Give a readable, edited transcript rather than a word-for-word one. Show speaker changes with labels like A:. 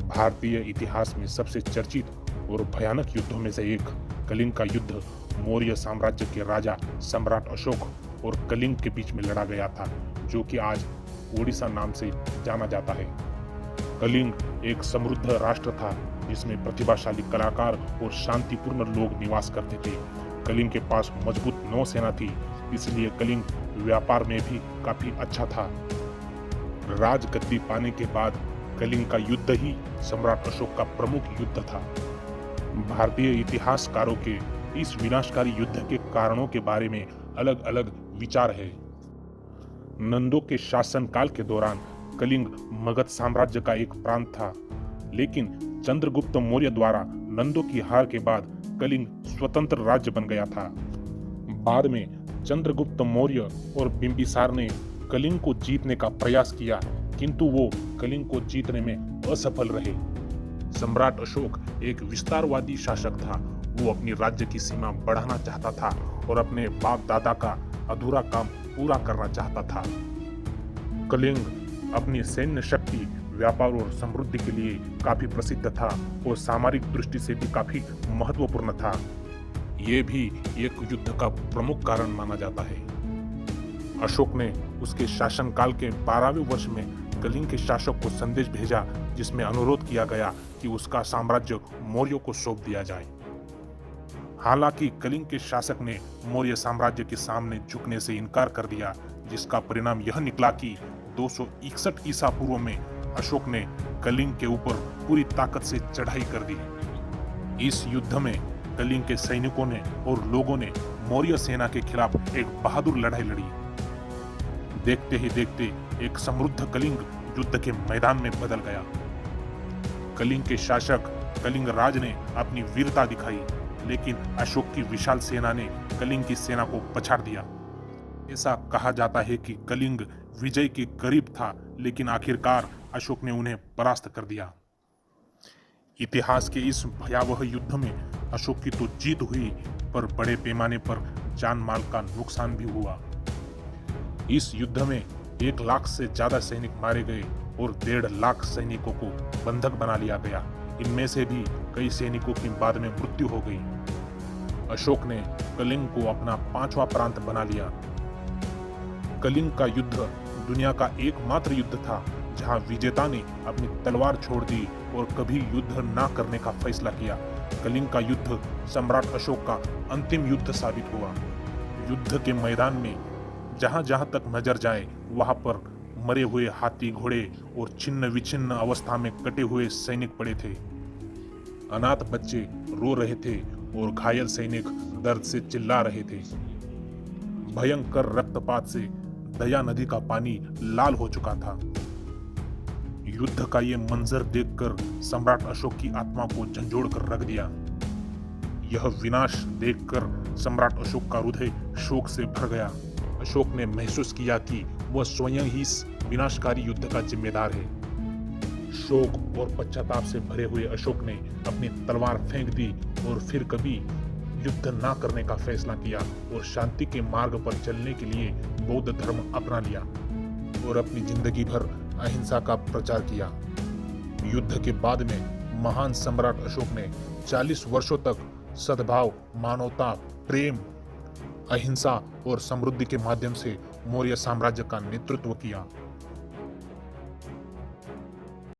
A: भारतीय इतिहास में सबसे चर्चित और भयानक युद्धों में से एक कलिंग का युद्ध मौर्य साम्राज्य के राजा सम्राट अशोक और कलिंग के बीच में लड़ा गया था, जो कि आज ओडिशा नाम से जाना जाता है। कलिंग एक समृद्ध राष्ट्र था जिसमें प्रतिभाशाली कलाकार और शांतिपूर्ण लोग निवास करते थे। कलिंग के पास मजबूत नौसेना थी, इसलिए कलिंग व्यापार में भी काफी अच्छा था। राजगद्दी पाने के बाद कलिंग का युद्ध ही सम्राट अशोक का प्रमुख युद्ध था। भारतीय इतिहासकारों के इस विनाशकारी युद्ध के कारणों के बारे में अलग अलग विचार है। नंदों के शासनकाल के दौरान कलिंग मगध साम्राज्य का एक प्रांत था, लेकिन चंद्रगुप्त मौर्य द्वारा नंदों की हार के बाद कलिंग स्वतंत्र राज्य बन गया था। बाद में चंद्रगुप्त मौर्य और बिंबिसार ने कलिंग को जीतने का प्रयास किया, किंतु वो कलिंग को जीतने में असफल रहे। सम्राट अशोक एक विस्तारवादी शासक था। वो अपनी राज्य की सीमा बढ़ाना चाहता था और अपने बाप दादा का अधूरा काम पूरा करना चाहता था। कलिंग अपनी सैन्य शक्ति, व्यापार और समृद्धि के लिए काफी प्रसिद्ध था और सामरिक दृष्टि से भी काफी महत्वपूर्ण था। ये भी एक युद्ध का प्रमुख कारण माना जाता है। अशोक ने उसके शासनकाल के 12वें वर्ष में कलिंग के शासक को संदेश भेजा, जिसमें अनुरोध किया गया कि उसका साम्राज्य मौर्यों को सौंप दिया जाए। हालांकि कलिंग के शासक ने मौर्य साम्राज्य के सामने झुकने से इनकार कर दिया, जिसका परिणाम यह निकला कि 261 ईसा पूर्व में अशोक ने कलिंग के ऊपर पूरी ताकत से चढ़ाई कर दी। इस युद्ध में कलिंग के सैनिकों ने और लोगों ने मौर्य सेना के खिलाफ एक बहादुर लड़ाई लड़ी। देखते ही देखते एक समृद्ध कलिंग युद्ध के मैदान में बदल गया। कलिंग के शासक कलिंग राज ने अपनी वीरता दिखाई, लेकिन अशोक की विशाल सेना ने कलिंग की सेना को पछाड़ दिया। ऐसा कहा जाता है कि कलिंग विजय के करीब था, लेकिन आखिरकार अशोक ने उन्हें परास्त कर दिया। इतिहास के इस भयावह युद्ध में अशोक की तो जीत हुई, पर बड़े पैमाने पर जान माल का नुकसान भी हुआ। इस युद्ध में 1 लाख से ज्यादा सैनिक मारे गए और 1.5 लाख सैनिकों को बंधक बना लिया गया। इनमें से भी कई सैनिकों की बाद में मृत्यु हो गई। अशोक ने कलिंग को अपना 5वां प्रांत बना लिया। कलिंग का युद्ध दुनिया का एकमात्र युद्ध था जहां विजेता ने अपनी तलवार छोड़ दी और कभी युद्ध ना करने का फैसला किया। कलिंग का युद्ध सम्राट अशोक का अंतिम युद्ध साबित हुआ। युद्ध के मैदान में जहां जहां तक नजर जाए, वहां पर मरे हुए हाथी, घोड़े और छिन्न विछिन्न अवस्था में कटे हुए सैनिक पड़े थे। अनाथ बच्चे रो रहे थे और घायल सैनिक दर्द से चिल्ला रहे थे। भयंकर रक्तपात से दया नदी का पानी लाल हो चुका था। युद्ध का ये मंजर देखकर सम्राट अशोक की आत्मा को झंझोड़ कर रख दिया। यह विनाश देखकर सम्राट अशोक का हृदय शोक से भर गया। अशोक ने महसूस किया कि वह स्वयं ही इस विनाशकारी युद्ध का जिम्मेदार है। शोक और पश्चाताप से भरे हुए अशोक ने अपनी तलवार फेंक दी और फिर कभी युद्ध ना करने का फैसला किया और शांति के मार्ग पर चलने के लिए बौद्ध धर्म अपना लिया और अपनी जिंदगी भर अहिंसा का प्रचार किया। युद्ध के बाद में महान सम्राट अशोक ने 40 वर्षों तक सद्भाव, मानवता, प्रेम, अहिंसा और समृद्धि के माध्यम से मौर्य साम्राज्य का नेतृत्व किया।